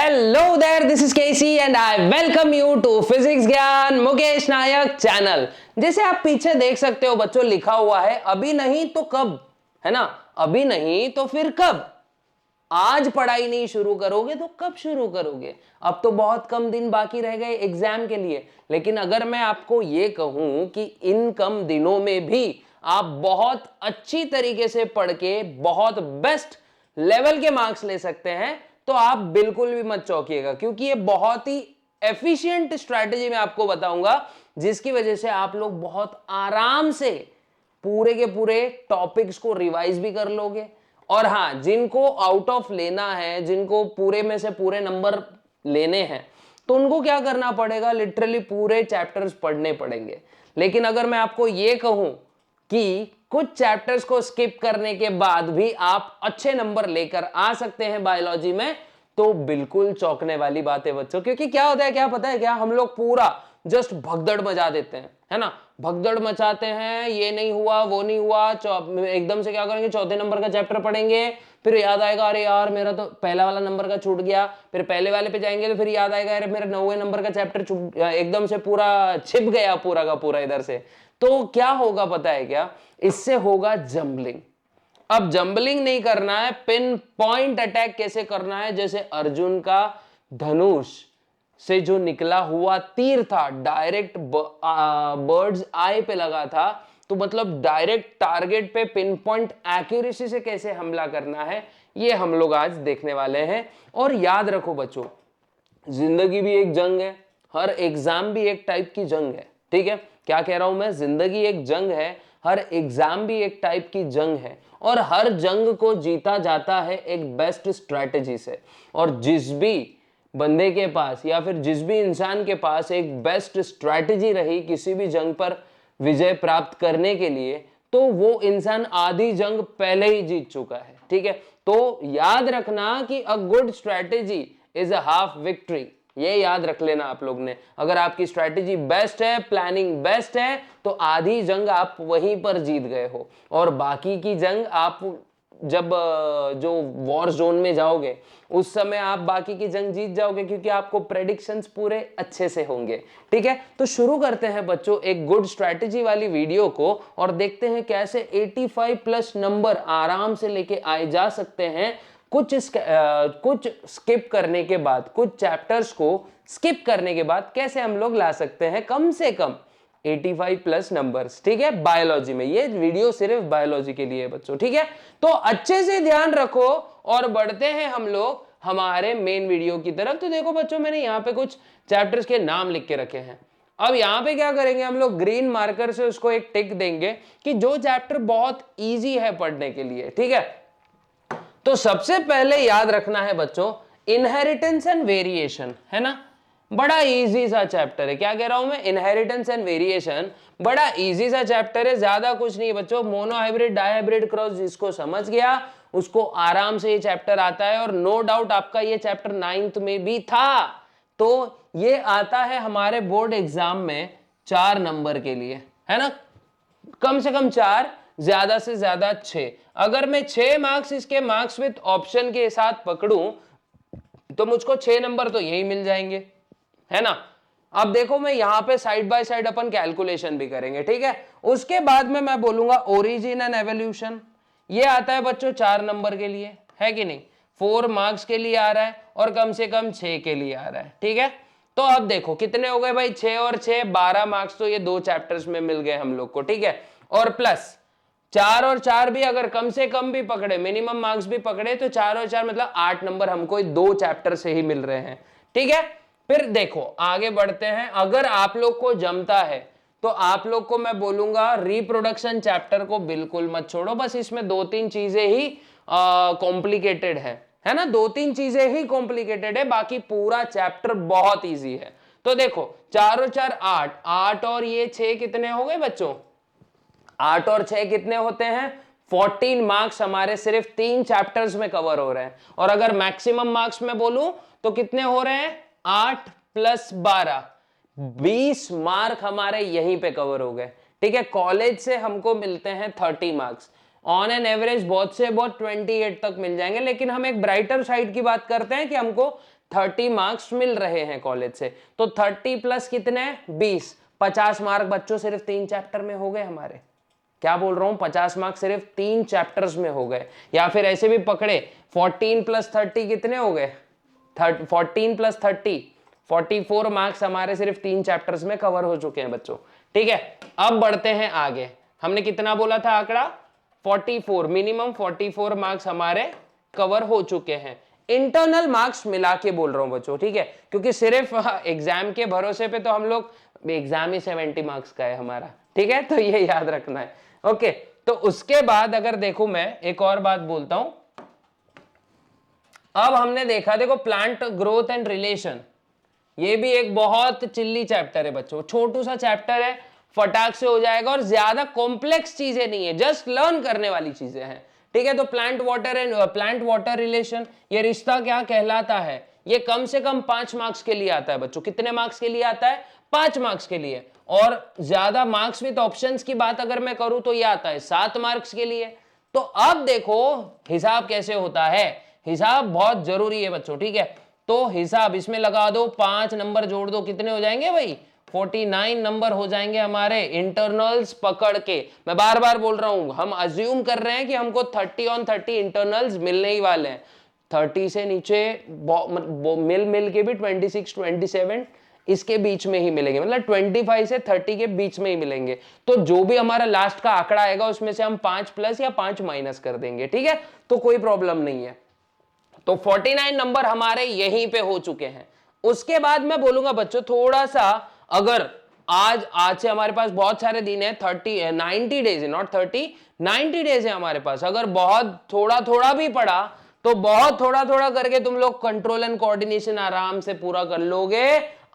Hello there, this is KC and I welcome you to physics Gyan Mukesh Nayak channel. जैसे आप पीछे देख सकते हो बच्चों, लिखा हुआ है अभी नहीं तो कब, है ना। अभी नहीं तो फिर कब। आज पढ़ाई नहीं शुरू करोगे तो कब शुरू करोगे। अब तो बहुत कम दिन बाकी रह गए एग्जाम के लिए, लेकिन अगर मैं आपको ये कहूं कि इन कम दिनों में भी आप बहुत अच्छी तरीके से पढ़ के बहुत बेस्ट लेवल के मार्क्स ले सकते हैं, तो आप बिल्कुल भी मत चौंकिएगा, क्योंकि ये बहुत ही एफिशिएंट स्ट्रैटेजी मैं आपको बताऊंगा, जिसकी वजह से आप लोग बहुत आराम से पूरे के पूरे टॉपिक्स को रिवाइज भी कर लोगे। और हाँ, जिनको आउट ऑफ लेना है, जिनको पूरे में से पूरे नंबर लेने हैं, तो उनको क्या करना पड़ेगा, लिटरली पूरे चैप्टर्स पढ़ने पड़ेंगे। लेकिन अगर मैं आपको यह कहूं कि कुछ चैप्टर्स को स्किप करने के बाद भी आप अच्छे नंबर लेकर आ सकते हैं बायोलॉजी में, तो बिल्कुल चौंकने वाली बात है बच्चों। क्योंकि क्या होता है, क्या पता है क्या, हम लोग पूरा जस्ट भगदड़ मचा देते हैं, है ना। भगदड़ मचाते हैं, ये नहीं हुआ वो नहीं हुआ, एकदम से क्या करेंगे, चौथे नंबर का चैप्टर पढ़ेंगे, फिर याद आएगा अरे यार मेरा तो पहला वाला नंबर का छूट गया, फिर पहले वाले पे जाएंगे तो फिर याद आएगा अरे मेरा 9वें नंबर का चैप्टर एकदम से पूरा छिप गया पूरा का पूरा इधर से। तो क्या होगा पता है क्या, इससे होगा जंबलिंग। अब जंबलिंग नहीं करना है, पिन पॉइंट अटैक कैसे करना है, जैसे अर्जुन का धनुष से जो निकला हुआ तीर था डायरेक्ट बर्ड्स आई पे लगा था, तो मतलब डायरेक्ट टारगेट पे पिन पॉइंट एक्यूरेसी से कैसे हमला करना है, ये हम लोग आज देखने वाले हैं। और याद रखो बच्चों, जिंदगी भी एक जंग है, हर एग्जाम भी एक टाइप की जंग है। ठीक है, क्या कह रहा हूं मैं, जिंदगी एक जंग है, हर एग्जाम भी एक टाइप की जंग है, और हर जंग को जीता जाता है एक बेस्ट स्ट्रैटेजी से। और जिस भी बंदे के पास या फिर जिस भी इंसान के पास एक बेस्ट स्ट्रैटेजी रही किसी भी जंग पर विजय प्राप्त करने के लिए, तो वो इंसान आधी जंग पहले ही जीत चुका है। ठीक है, तो याद रखना कि a good strategy is a half victory. ये याद रख लेना आप लोग ने। अगर आपकी स्ट्रैटेजी बेस्ट है, प्लानिंग बेस्ट है, तो आधी जंग आप वहीं पर जीत गए हो, और बाकी की जंग आप जब जो वॉर जोन में जाओगे उस समय आप बाकी की जंग जीत जाओगे, क्योंकि आपको प्रेडिक्शंस पूरे अच्छे से होंगे। ठीक है, तो शुरू करते हैं बच्चों एक गुड स्ट्रैटेजी वाली वीडियो को, और देखते हैं कैसे 85 प्लस नंबर आराम से लेके आए जा सकते हैं कुछ स्किप करने के बाद, कुछ चैप्टर्स को स्किप करने के बाद कैसे हम लोग ला सकते हैं कम से कम 85 प्लस नंबर्स। ठीक है, बायोलॉजी में। ये वीडियो सिर्फ बायोलॉजी के लिए है बच्चों। ठीक है, तो अच्छे से ध्यान रखो और बढ़ते हैं हम लोग हमारे मेन वीडियो की तरफ। तो देखो बच्चों, मैंने यहाँ पे कुछ चैप्टर्स के नाम लिख के रखे हैं। अब यहाँ पे क्या करेंगे, हम लोग ग्रीन मार्कर से उसको एक टिक देंगे कि जो चैप्टर बहुत ईजी है पढ़ने के लिए। ठीक है, तो सबसे पहले याद रखना है बच्चों, इनहेरिटेंस एंड वेरिएशन, है ना। बड़ा इजी सा चैप्टर है। क्या कह रहा हूं मैं, इनहेरिटेंस एंड वेरिएशन बड़ा इजी सा चैप्टर है, ज्यादा कुछ नहीं बच्चों। मोनोहाइब्रिड डायहाइब्रिड क्रॉस जिसको समझ गया उसको आराम से ये चैप्टर आता है, और नो डाउट आपका ये चैप्टर 9th में भी था। तो ये आता है हमारे बोर्ड एग्जाम में 4 नंबर के लिए, है ना। कम से कम 4, ज्यादा से ज्यादा 6। अगर मैं 6 मार्क्स इसके मार्क्स विद ऑप्शन के साथ पकड़ूं तो मुझको 6 नंबर तो यही मिल जाएंगे, है ना। अब देखो, मैं यहां पे side by side upon calculation भी करेंगे। ठीक है, उसके बाद में मैं बोलूंगा ओरिजिन एंड एवोल्यूशन। ये आता है बच्चों 4 नंबर के लिए, है कि नहीं। 4 मार्क्स के लिए आ रहा है और कम से कम 6 के लिए आ रहा है। ठीक है, तो अब देखो कितने हो गए भाई, 6 और 6 12 मार्क्स तो ये 2 चैप्टर्स में मिल गए हम लोग को। ठीक है, और प्लस 4 और 4 भी अगर कम से कम भी पकड़े, मिनिमम मार्क्स भी पकड़े, तो 4 और 4 मतलब 8 नंबर हमको 2 चैप्टर से ही मिल रहे हैं। ठीक है, फिर देखो आगे बढ़ते हैं। अगर आप लोग को जमता है तो आप लोग को मैं बोलूंगा रिप्रोडक्शन चैप्टर को बिल्कुल मत छोड़ो। बस इसमें 2-3 चीजें ही कॉम्प्लिकेटेड है ना, 2-3 चीजें ही कॉम्प्लिकेटेड है, बाकी पूरा चैप्टर बहुत इजी है। तो देखो 4 और 4 8, 8 और ये 6 कितने हो गए बच्चों, 8 और 6 कितने होते हैं, 14 मार्क्स हमारे सिर्फ 3 चैप्टर्स में कवर हो रहे हैं। और अगर मैक्सिमम मार्क्स में बोलूं तो कितने हो रहे हैं, 8 + 12, 20 मार्क हमारे यहीं पे कवर हो गए। ठीक है, कॉलेज से हमको मिलते हैं 30 मार्क्स, ऑन एन एवरेज बहुत से बहुत 28 तक मिल जाएंगे। लेकिन हम एक ब्राइटर साइड की बात करते हैं कि हमको 30 मार्क्स मिल रहे हैं कॉलेज से। तो 30 प्लस कितने, 20, 50 मार्क बच्चों सिर्फ 3 चैप्टर में हो गए हमारे। क्या बोल रहा हूं, 50 मार्क सिर्फ 3 चैप्टर्स में हो गए। या फिर ऐसे भी पकड़े 14 प्लस 30 कितने हो गए, 14 प्लस 30 44 मार्क्स हमारे सिर्फ 3 चैप्टर्स में कवर हो चुके हैं बच्चों। ठीक है, अब बढ़ते हैं आगे। हमने कितना बोला था आंकड़ा, 44, मिनिमम 44 मार्क्स हमारे कवर हो चुके हैं। इंटरनल मार्क्स मिला के बोल रहा हूं बच्चों, ठीक है, क्योंकि सिर्फ एग्जाम के भरोसे पे तो हम लोग, एग्जाम ही 70 मार्क्स का है हमारा, ठीक है, तो ये याद रखना है। ओके, तो उसके बाद अगर देखो मैं एक और बात बोलता हूं, अब हमने देखा, देखो प्लांट ग्रोथ एंड रिलेशन, ये भी एक बहुत चिल्ली चैप्टर है बच्चों, छोटू सा चैप्टर है, फटाक से हो जाएगा और ज्यादा कॉम्प्लेक्स चीजें नहीं है, जस्ट लर्न करने वाली चीजें हैं। ठीक है, तो प्लांट वाटर रिलेशन, ये रिश्ता क्या कहलाता है, ये कम से कम 5 मार्क्स के लिए आता है बच्चों। कितने मार्क्स के लिए आता है, 5 मार्क्स के लिए। और ज्यादा मार्क्स विद ऑप्शंस की बात अगर मैं करूं तो ये आता है 7 मार्क्स के लिए। तो अब देखो हिसाब कैसे होता है, हिसाब बहुत जरूरी है बच्चों, ठीक है। तो हिसाब इसमें लगा दो, 5 नंबर जोड़ दो, कितने हो जाएंगे भाई, 49 नंबर हो जाएंगे हमारे इंटरनल्स पकड़ के। मैं बार बार बोल रहा हूं, हम अज्यूम कर रहे हैं कि हमको 30 on 30 इंटरनल्स मिलने ही वाले हैं। 30 से नीचे मिल के भी 26 27 इसके बीच में ही मिलेंगे, मतलब 25 से 30 के बीच में ही मिलेंगे। तो जो भी हमारा लास्ट का आंकड़ा आएगा उसमें से हम 5 प्लस या 5 माइनस कर देंगे, ठीक है, तो कोई प्रॉब्लम नहीं है। तो 49 नंबर हमारे यहीं पे हो चुके हैं। उसके बाद मैं बोलूंगा बच्चों थोड़ा सा, अगर आज से हमारे पास बहुत सारे दिन है, 90 डेज है, नॉट 30, 90 डेज है हमारे पास। अगर बहुत थोड़ा थोड़ा भी पढ़ा तो बहुत थोड़ा थोड़ा करके तुम लोग कंट्रोल एंड कोऑर्डिनेशन आराम से पूरा कर लोगे।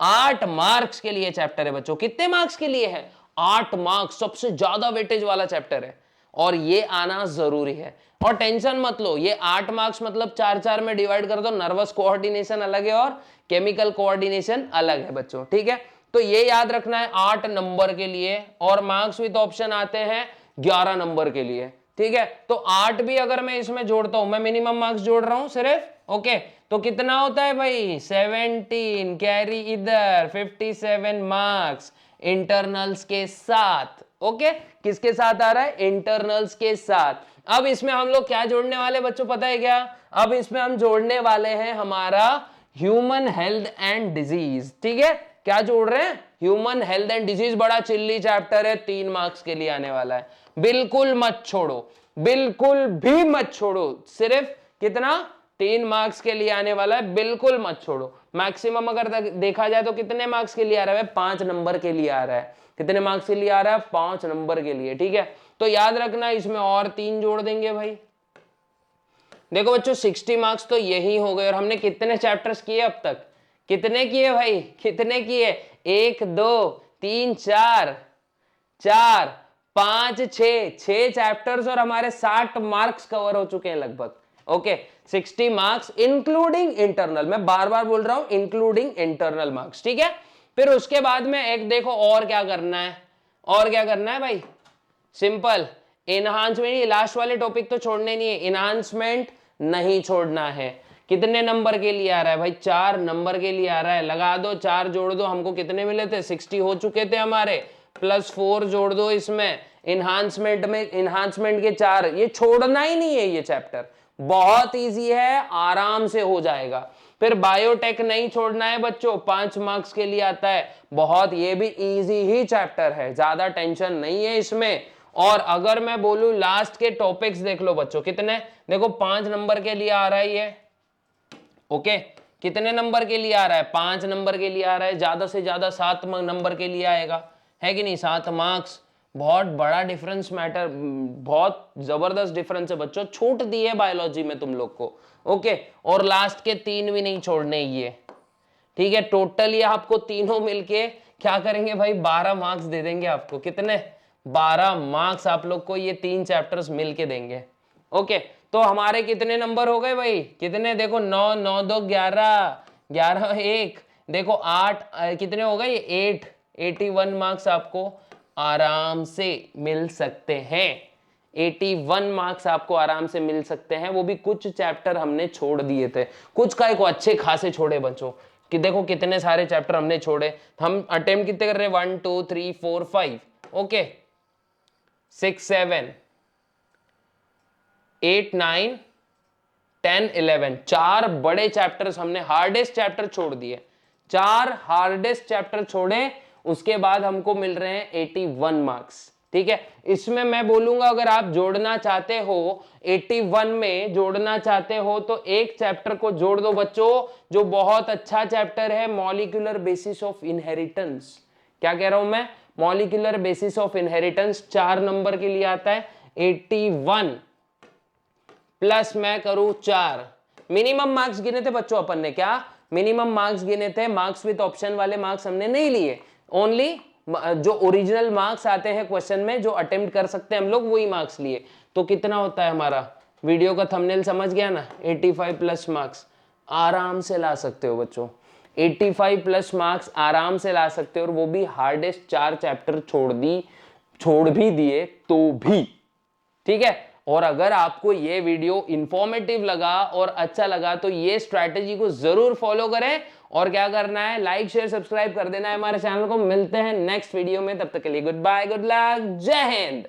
8 मार्क्स के लिए चैप्टर है बच्चों। कितने मार्क्स के लिए है, 8 मार्क्स, सबसे ज्यादा वेटेज वाला चैप्टर है और ये आना जरूरी है। और टेंशन मत लो, ये 8 मार्क्स मतलब 4-4 में डिवाइड कर दो, नर्वस कोऑर्डिनेशन अलग है और केमिकल कोऑर्डिनेशन अलग है बच्चों, ठीक है। तो ये याद रखना है 8 नंबर के लिए, और मार्क्स विद ऑप्शन आते हैं 11 नंबर के लिए, ठीक है। तो 8 भी अगर मैं इसमें जोड़ता हूं, मैं मिनिमम मार्क्स जोड़ रहा हूं सिर्फ, ओके, तो कितना होता है भाई, 17, कैरी इधर 57 मार्क्स इंटरनल्स के साथ। ओके, किसके साथ आ रहा है, इंटरनल्स के साथ। अब इसमें हम लोग क्या जोड़ने वाले बच्चों, पता है क्या, अब इसमें हम जोड़ने वाले हैं हमारा ह्यूमन हेल्थ एंड डिजीज, ठीक है। क्या जोड़ रहे हैं, ह्यूमन हेल्थ एंड डिजीज। बड़ा चिल्ली चैप्टर है, 3 मार्क्स के लिए आने वाला है, बिल्कुल मत छोड़ो, बिल्कुल भी मत छोड़ो। सिर्फ कितना, 3 मार्क्स के लिए आने वाला है, बिल्कुल मत छोड़ो। मैक्सिमम अगर देखा जाए तो कितने मार्क्स के लिए आ रहा है, 5 नंबर के लिए आ रहा है। कितने मार्क्स के लिए आ रहा है, 5 नंबर के लिए, ठीक है। तो याद रखना इसमें और 3 जोड़ देंगे भाई। देखो बच्चों 60 मार्क्स तो यही हो गए। और हमने कितने चैप्टर्स किए अब तक, कितने किए भाई, कितने किए, 1 2 3 4 4 5 6 चैप्टर्स और हमारे 60 मार्क्स कवर हो चुके हैं लगभग। ओके, 60 मार्क्स इंक्लूडिंग इंटरनल, मैं बार बार बोल रहा हूं इंक्लूडिंग इंटरनल मार्क्स, ठीक है। फिर उसके बाद में एक देखो और क्या करना है, और क्या करना है भाई, सिंपल इनहांसमेंट। लास्ट वाले टॉपिक तो छोड़ने नहीं है, इनहांसमेंट नहीं छोड़ना है। कितने नंबर के लिए आ रहा है भाई, 4 नंबर के लिए आ रहा है। लगा दो, 4 जोड़ दो, हमको कितने मिले थे, 60 हो चुके थे हमारे, प्लस 4 जोड़ दो इसमें, इनहांसमेंट में इनहांसमेंट के 4। ये छोड़ना ही नहीं है, ये चैप्टर बहुत इजी है, आराम से हो जाएगा। फिर बायोटेक नहीं छोड़ना है बच्चों, 5 मार्क्स के लिए आता है, बहुत, ये भी इजी ही चैप्टर है, ज्यादा टेंशन नहीं है इसमें। और अगर मैं बोलूं लास्ट के टॉपिक्स देख लो बच्चों, कितने, देखो 5 नंबर के लिए आ रहा है ये, ओके, कितने नंबर के लिए आ रहा है, 5 नंबर के लिए आ रहा है, ज्यादा से ज्यादा 7 नंबर के लिए आएगा, है कि नहीं, 7 मार्क्स। बहुत बड़ा डिफरेंस मैटर, बहुत जबरदस्त डिफरेंस है बच्चों, छूट दी है बायोलॉजी में तुम लोग को, ओके। और लास्ट के 3 भी नहीं छोड़ने ये, ठीक है। टोटली आपको तीनों मिलके क्या करेंगे भाई, 12 मार्क्स दे देंगे आपको। कितने, 12 मार्क्स आप लोग को ये 3 चैप्टर्स मिलके देंगे, ओके। तो हमारे कितने नंबर हो गए भाई, कितने, देखो 9 9 2 11 11 1, देखो 8 कितने हो गए, 81 मार्क्स आपको आराम से मिल सकते हैं 81 मार्क्स आपको आराम से मिल सकते हैं। वो भी कुछ चैप्टर हमने छोड़ दिए थे, कुछ का एक अच्छे खासे छोड़े बच्चों कि देखो कितने सारे चैप्टर हमने छोड़े। हम अटेम्प्ट कितने कर रहे हैं, 1 2 3 4 5, ओके, 6 7 8 9 10 11, 4 बड़े चैप्टर्स हमने, हार्डेस्ट चैप्टर छोड़ दिए, 4 हार्डेस्ट चैप्टर छोड़े, उसके बाद हमको मिल रहे हैं 81 मार्क्स। ठीक है, इसमें मैं बोलूंगा अगर आप जोड़ना चाहते हो 81 में जोड़ना चाहते हो तो एक चैप्टर को जोड़ दो बच्चों, जो बहुत अच्छा चैप्टर है, मॉलिक्यूलर बेसिस ऑफ इनहेरिटेंस। क्या कह रहा हूं मैं, molecular basis of inheritance 4 number के लिए आता है। 81 प्लस मैं करूं 4, मिनिमम मार्क्स गिने थे बच्चों अपन ने, क्या मिनिमम मार्क्स गिने थे, मार्क्स विद ऑप्शन वाले मार्क्स हमने नहीं लिए, ओनली जो ओरिजिनल मार्क्स आते हैं क्वेश्चन में, जो अटेम्प्ट कर सकते हैं हम लोग, वही मार्क्स लिए। तो कितना होता है हमारा, वीडियो का थंबनेल समझ गया ना, 85 प्लस मार्क्स आराम से ला सकते हो बच्चों, 85 प्लस मार्क्स आराम से ला सकते हो, और वो भी हार्डेस्ट 4 चैप्टर छोड़ भी दिए तो भी। ठीक है, और अगर आपको ये वीडियो इंफॉर्मेटिव लगा और अच्छा लगा तो ये स्ट्रैटेजी को जरूर फॉलो करें, और क्या करना है, लाइक शेयर सब्सक्राइब कर देना है हमारे चैनल को। मिलते हैं नेक्स्ट वीडियो में, तब तक के लिए गुड बाय, गुड लक, जय हिंद।